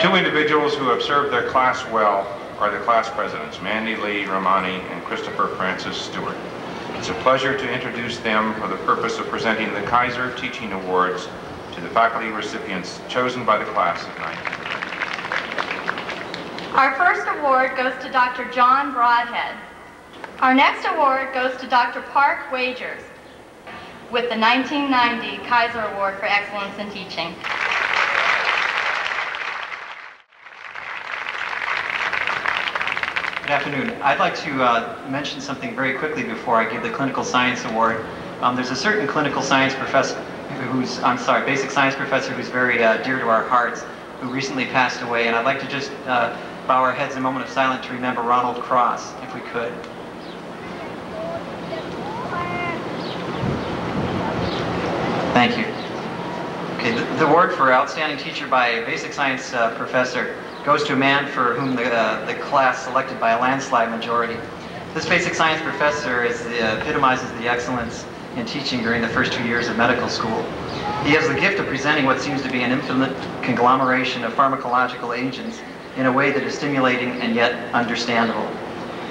Two individuals who have served their class well are the class presidents, Mandy Lee Romani and Christopher Francis Stewart. It's a pleasure to introduce them for the purpose of presenting the Kaiser Teaching Awards to the faculty recipients chosen by the class of 19. Our first award goes to Dr. John Broadhead. Our next award goes to Dr. Park Wagers with the 1990 Kaiser Award for Excellence in Teaching. Good afternoon. I'd like to mention something very quickly before I give the Clinical Science Award. There's a certain clinical science professor basic science professor who's very dear to our hearts, who recently passed away, and I'd like to just bow our heads in a moment of silence to remember Ronald Cross, if we could. Thank you. Okay, the award for Outstanding Teacher by a Basic Science Professor goes to a man for whom the class selected by a landslide majority. This basic science professor epitomizes the excellence in teaching during the first 2 years of medical school. He has the gift of presenting what seems to be an infinite conglomeration of pharmacological agents in a way that is stimulating and yet understandable.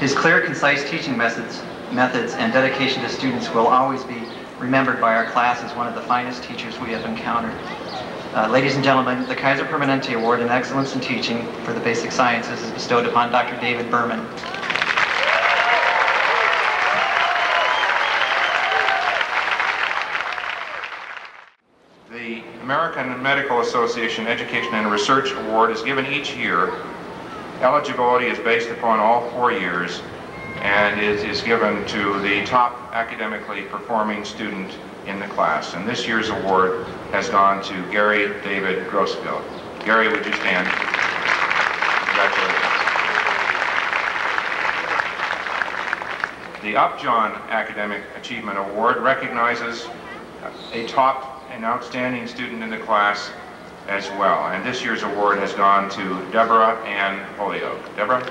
His clear, concise teaching methods and dedication to students will always be remembered by our class as one of the finest teachers we have encountered. Ladies and gentlemen, the Kaiser Permanente Award in Excellence in Teaching for the Basic Sciences is bestowed upon Dr. David Berman. The American Medical Association Education and Research Award is given each year. Eligibility is based upon all 4 years, and it is given to the top academically performing student in the class. And this year's award has gone to Gary David Grossfield. Gary, would you stand? Congratulations. The Upjohn Academic Achievement Award recognizes a top and outstanding student in the class as well. And this year's award has gone to Deborah Ann Holyoke. Deborah?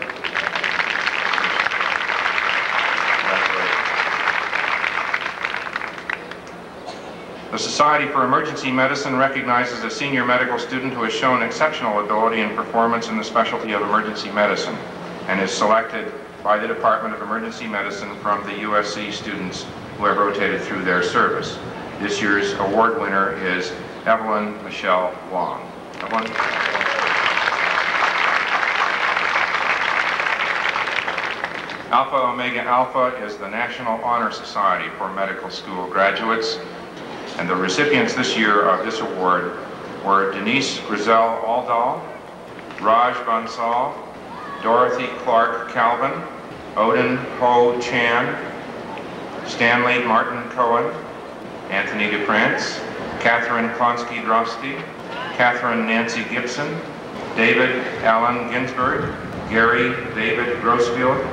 The Society for Emergency Medicine recognizes a senior medical student who has shown exceptional ability and performance in the specialty of emergency medicine and is selected by the Department of Emergency Medicine from the USC students who have rotated through their service. This year's award winner is Evelyn Michelle Wong. Evelyn? Alpha Omega Alpha is the National Honor Society for Medical School graduates. And the recipients this year of this award were Denise Grizel Aldal, Raj Bansal, Dorothy Clark Calvin, Odin Ho Chan, Stanley Martin Cohen, Anthony DeFrance, Catherine Klonsky Drosky, Catherine Nancy Gibson, David Allen Ginsberg, Gary David Grossfield,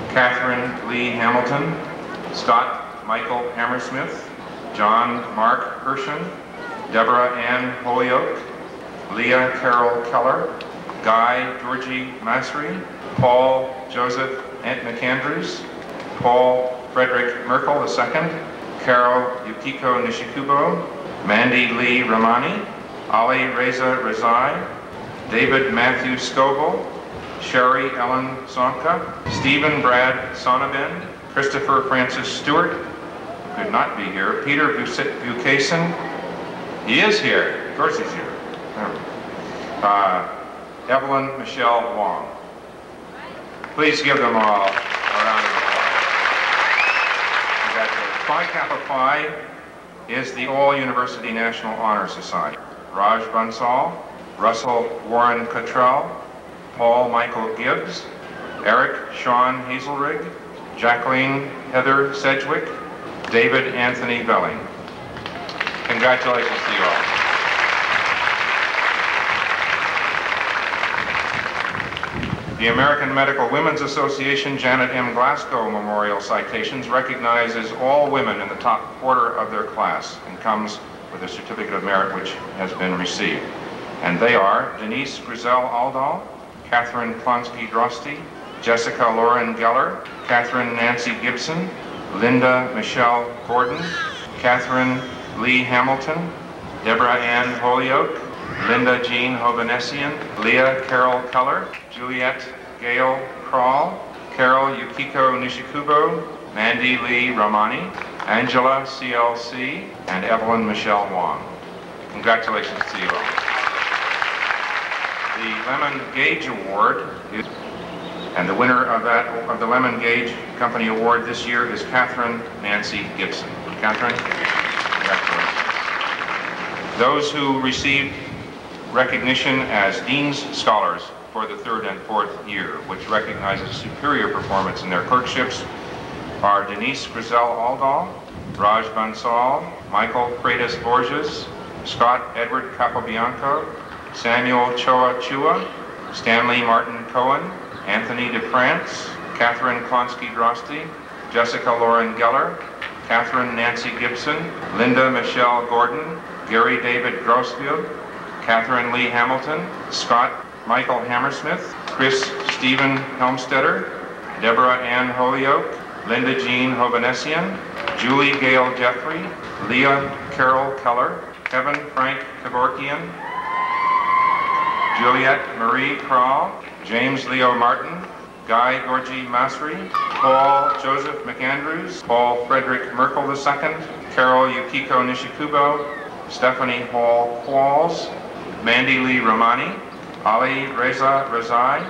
Catherine Lee Hamilton, Scott Michael Hammersmith, John Mark Hershen, Deborah Ann Holyoke, Leah Carol Keller, Guy Georgie Masri, Paul Joseph McAndrews, Paul Frederick Merkel II, Carol Yukiko Nishikubo, Mandy Lee Romani, Ali Reza Rezai, David Matthew Scoble, Sherry Ellen Sonka, Stephen Brad Sonnabend, Christopher Francis Stewart, could not be here, Peter Buchason, he is here, of course he's here, Evelyn Michelle Wong. Please give them all a round of applause. Congratulations. Phi Kappa Phi is the All University National Honor Society. Raj Bansal, Russell Warren Cottrell, Paul Michael Gibbs, Eric Sean Hazelrig, Jacqueline Heather Sedgwick, David Anthony Belling. Congratulations to you all. The American Medical Women's Association Janet M. Glasgow Memorial Citations recognizes all women in the top quarter of their class and comes with a certificate of merit which has been received. And they are Denise Grizel Aldal, Catherine Klonsky Drosty, Jessica Lauren Geller, Catherine Nancy Gibson, Linda Michelle Gordon, Catherine Lee Hamilton, Deborah Ann Holyoke, Linda Jean Hovanessian, Leah Carol Keller, Juliet Gail Kroll, Carol Yukiko Nishikubo, Mandy Lee Ramani, Angela CLC, and Evelyn Michelle Wong. Congratulations to you all. The Lemon Gage Award is, and the winner of the Lemon Gage Company Award this year is Catherine Nancy Gibson. Catherine, congratulations. Those who received recognition as Dean's Scholars for the third and fourth year, which recognizes superior performance in their clerkships, are Denise Griselle Aldall, Raj Bansal, Michael Freitas Borges, Scott Edward Capobianco, Samuel Choa Chua, Stanley Martin Cohen, Anthony DeFrance, Catherine Klonsky Droste, Jessica Lauren Geller, Catherine Nancy Gibson, Linda Michelle Gordon, Gary David Grossfield, Catherine Lee Hamilton, Scott Michael Hammersmith, Chris Stephen Helmstetter, Deborah Ann Holyoke, Linda Jean Hovanessian, Julie Gail Jeffrey, Leah Carol Keller, Kevin Frank Kevorkian, Juliet Marie Kroll, James Leo Martin, Guy Gorgie Masri, Paul Joseph McAndrews, Paul Frederick Merkel II, Carol Yukiko Nishikubo, Stephanie Hall Qualls, Mandy Lee Ramani, Ali Reza Razai,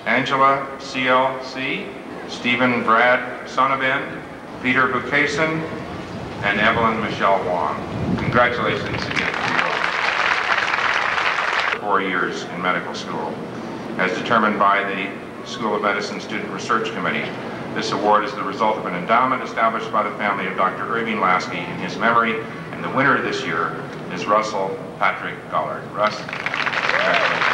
Angela CLC, Stephen Brad Sonnabend, Peter Bukason, and Evelyn Michelle Wong. Congratulations again to you all. 4 years in medical school, as determined by the School of Medicine Student Research Committee. This award is the result of an endowment established by the family of Dr. Irving Lasky in his memory, and the winner this year is Russell Patrick Gollard. Russ, congratulations.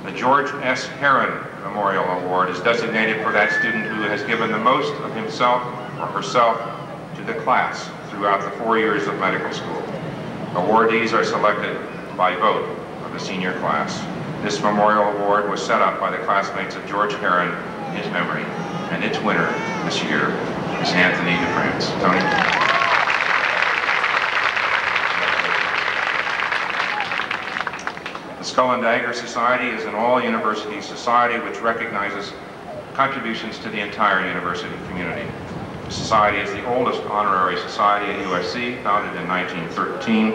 The George S. Herron Memorial Award is designated for that student who has given the most of himself or herself to the class throughout the 4 years of medical school. Awardees are selected by vote of the senior class. This memorial award was set up by the classmates of George Herron in his memory, and its winner this year is Anthony DeFrance. Tony? The Skull and Dagger Society is an all-university society which recognizes contributions to the entire university community. The society is the oldest honorary society at USC, founded in 1913,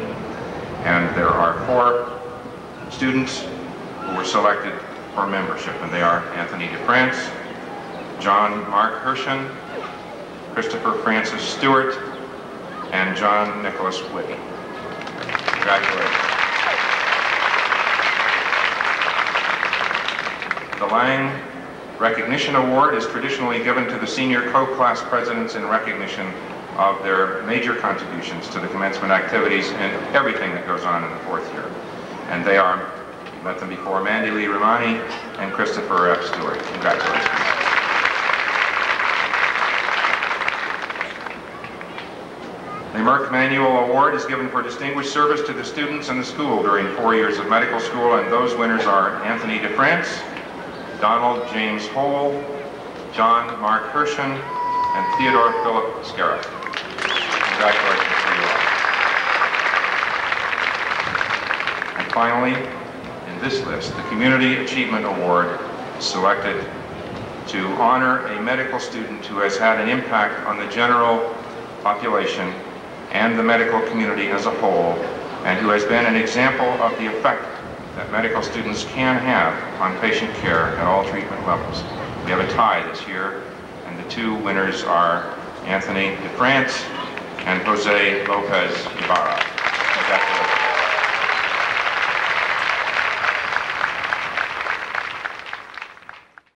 and there are 4 students who were selected for membership, and they are Anthony DeFrance, John Mark Hershen, Christopher Francis Stewart, and John Nicholas Whitty. Congratulations. The Lang Recognition Award is traditionally given to the senior co-class presidents in recognition of their major contributions to the commencement activities and everything that goes on in the 4th year. And they are, you met them before, Mandy Lee Ramani and Christopher F. Stewart. Congratulations. The Merck Manual Award is given for distinguished service to the students and the school during 4 years of medical school, and those winners are Anthony DeFrance, Donald James Hole, John Mark Hershen, and Theodore Philip Scarra. Congratulations to you all. And finally, in this list, the Community Achievement Award is selected to honor a medical student who has had an impact on the general population and the medical community as a whole, and who has been an example of the effect that medical students can have on patient care at all treatment levels. We have a tie this year, and the 2 winners are Anthony DeFrance and Jose Lopez Ibarra. Congratulations.